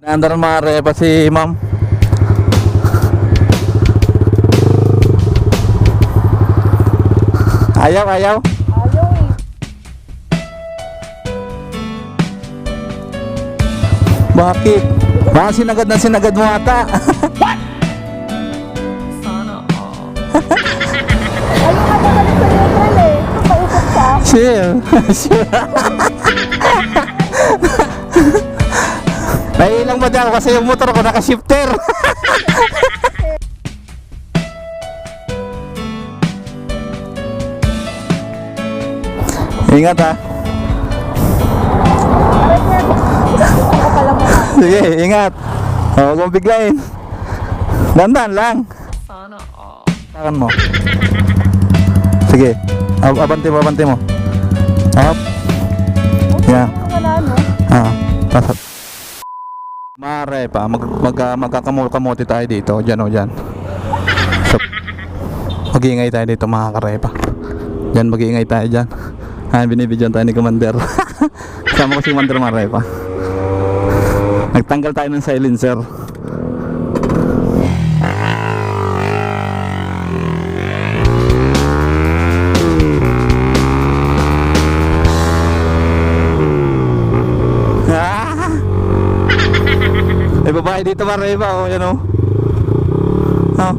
Naandar mare pa si ma'am. Ayaw. Ayaw eh. Bakit? Baka sinagad mo ata. Sana all. Ayaw ka naman sa neutral eh. Paikot ka. Sure. Naiilang ba dyan kasi yung motor ko naka-shifter. Ingat ha. Ako pala mo. Sige, ingat. Huwag mong biglayin. Dandan lang. Sana all. Takan mo. Sige. Abante mo. Up. Yan. Wala no? Pasat. Mare pa, magkakamuti tayo dito. Diyan. So, mag-iingay tayo dito mga karepa. Diyan, mag-iingay tayo dyan. Binibidyan tayo ni Commander. Kasama ko si Commander Marepa. Nagtanggal tayo ng silencer. May babae dito Marepa, oh, yan oh. Oh.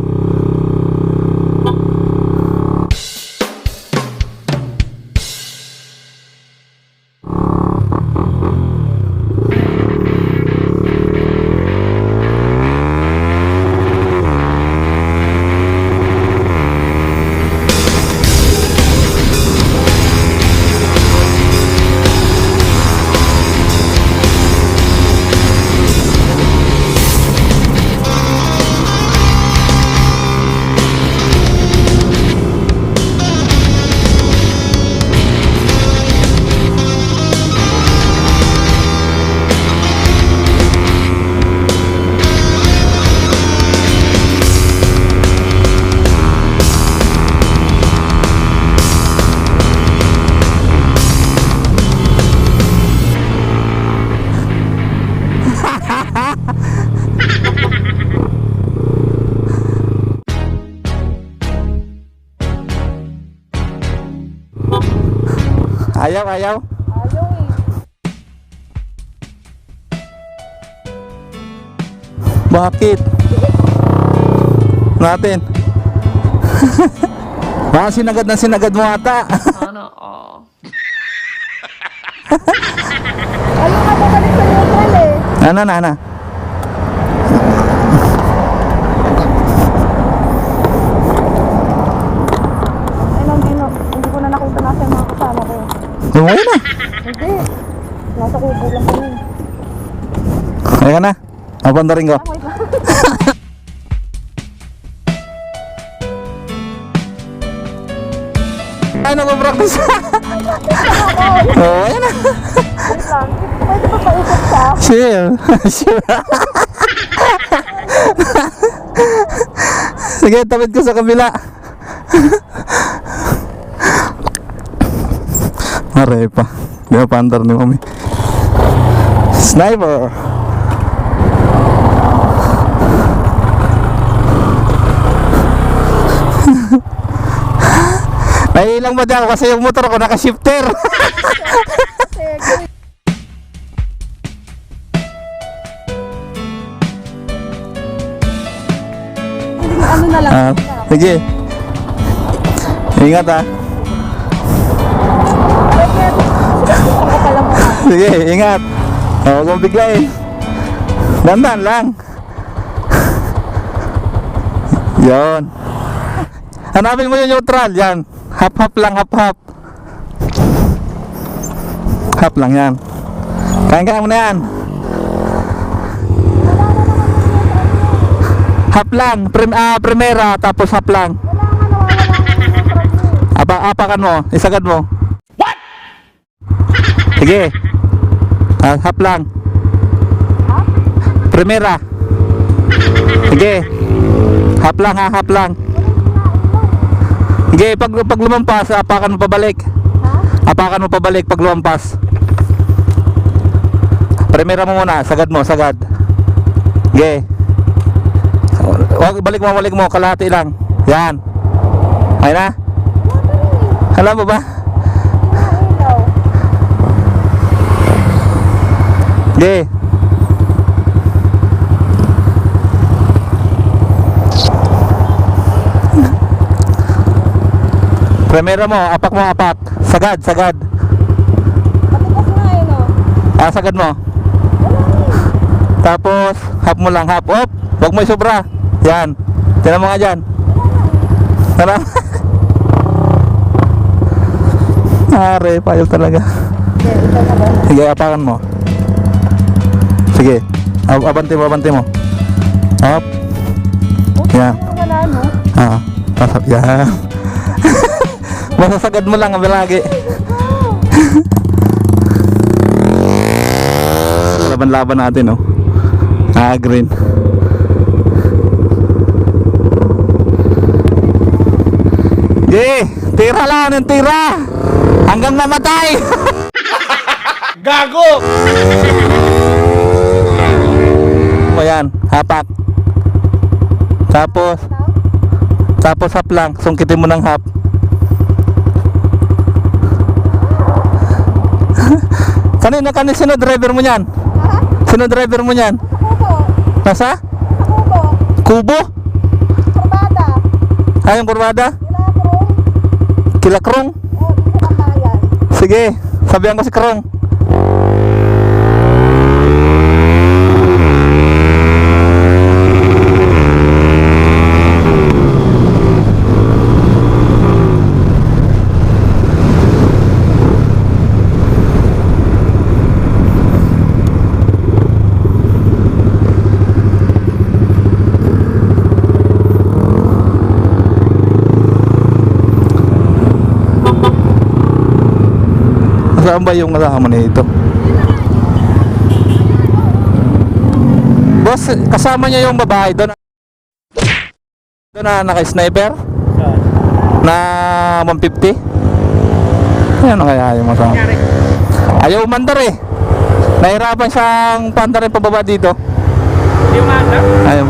Ayaw. Ayaw eh. Bakit? Natin. Baka sinagad mo ata. Sana all. Ayaw ka naman sa neutral eh. Ana. Hindi ko na nakita nasa yung mga kasama ko. Umuwi na. Hindi. Nasa kubo lang kami. Ayan na. Apanda rin ko. Wait lang. Ay, nagpa-practice. Ayan na. Wait lang. Pwede ba paikot ka? Sure. Sige, tapit ko sa kabila. Marepa. Di ba pandar ni mami? Sniper. Naiilang ba dyan kasi yung motor ko naka-shifter. Ano na lang. Sige. Ingat ha. Ako pala mo. Sige, ingat. Huwag mong biglayin. Dandan lang. Yon. Hanapin mo yung neutral. Yan. Hap lang, hap. Hap lang yan. Kaya mo na yan. Hap lang. Primera, tapos hap lang. Apakan mo. Isagad mo. What? Sige. Hap lang. Primera. Sige. Hap lang ha, hap lang. Sige, pag lumampas, apakan mo pabalik. Apakan mo pabalik pag lumampas. Primera mo muna, sagad mo, sagad. Ge. Wag, balik mo, kalahati lang. Yan. Ay na? Alam mo ba? Ilaw. Ge. Primero mo, apak. Sagad. Patigas nga yun oh. Sagad mo. Tapos, half mo lang, half. Op! Huwag mo sobra. Yan. Tinan mo nga dyan. Tara. Are, payos talaga. Sige, ikaw na ba? Sige, apakan mo. Sige. Abante mo. Up. Yan. Ano wala no? Pasap. Yan. Masasagad mo lang ang lagi. Laban natin, oh. Green. Tira lang ng tira. Hanggang mamatay. Gago! Ayan, hapak. Tapos hap lang. Sungkitin mo ng hap. Kanina sino driver mo niyan? Ha? Sino driver mo niyan? Kubo. Nasa? Kubo. Kubo? Kurbada. Yung kurbada? Kila Krong. Kila Krong? Oh, dito sa bayan. Sige, sabihan ko si Krong. Saan ba yung kasama nito? Boss, kasama niya yung babae doon. Doon na naka-sniper? Na 150? Ano kaya yung masama? Ayaw umandar eh. Nahirapan siyang pandarin pababa dito. Hindi umanda? Ayaw.